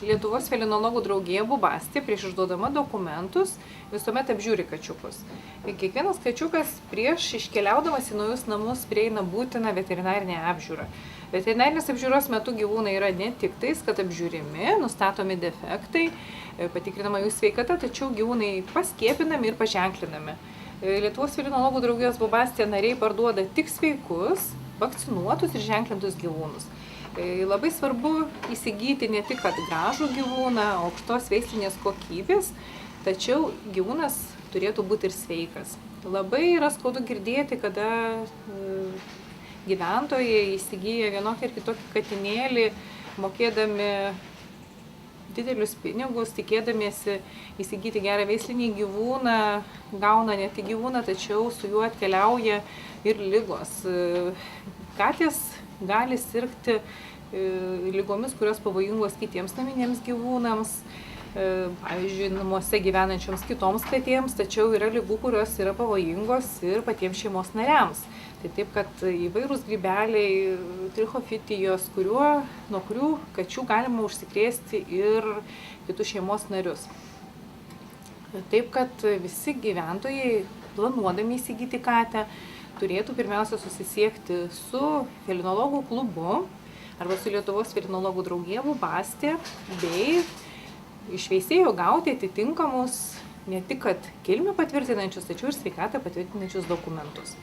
Lietuvos felinologų draugija Bubastė prieš išduodama dokumentus visuomet apžiūri kačiukus. Kiekvienas kačiukas prieš iškeliaudamas į naujus namus prieina būtiną veterinarinę apžiūrą. Veterinarinės apžiūros metu gyvūnai yra ne tik tais, kad apžiūrimi, nustatomi defektai, patikrinama jų sveikata, tačiau gyvūnai paskiepinami ir paženklinami. Lietuvos felinologų draugijos Bubastė nariai parduoda tik sveikus, vakcinuotus ir ženklintus gyvūnus. Labai svarbu įsigyti ne tik gražų gyvūną, aukštos veislinės kokybės, tačiau gyvūnas turėtų būti ir sveikas. Labai yra skaudu girdėti, kada gyventojai įsigyja vienokį ir kitokį katinėlį, mokėdami didelius pinigus, tikėdamiesi įsigyti gerą veislinį gyvūną, gauna ne tik gyvūną, tačiau su juo atkeliauja ir ligos. Katės gali sirgti lygomis, kurios pavojingos kitiems naminiams gyvūnams, pavyzdžiui, namuose gyvenančioms kitoms katėms, tačiau yra lygų, kurios yra pavojingos ir patiems šeimos nariams. Tai taip, kad įvairūs grybeliai, trichofitijos, nuo kurių kačių galima užsikrėsti ir kitus šeimos narius. Taip, kad visi gyventojai, planuodami įsigyti katę, turėtų pirmiausia susisiekti su felinologų klubu arba su Lietuvos felinologų draugija Bubastė bei iš veisėjo gauti atitinkamus ne tik kad kilmę patvirtinančius, tačiau ir sveikatą patvirtinančius dokumentus.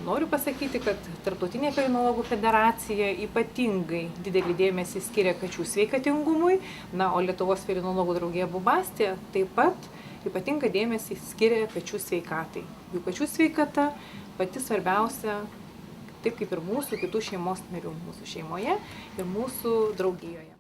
Noriu pasakyti, kad Tarptautinė felinologų federacija ypatingai didelį dėmesį skiria kačių sveikatingumui, o Lietuvos felinologų draugija Bubastė taip pat ypatingą dėmesį skiria kačių sveikatai. Jų kačių sveikata pati svarbiausia, taip kaip ir mūsų kitų šeimos narių, mūsų šeimoje ir mūsų draugijoje.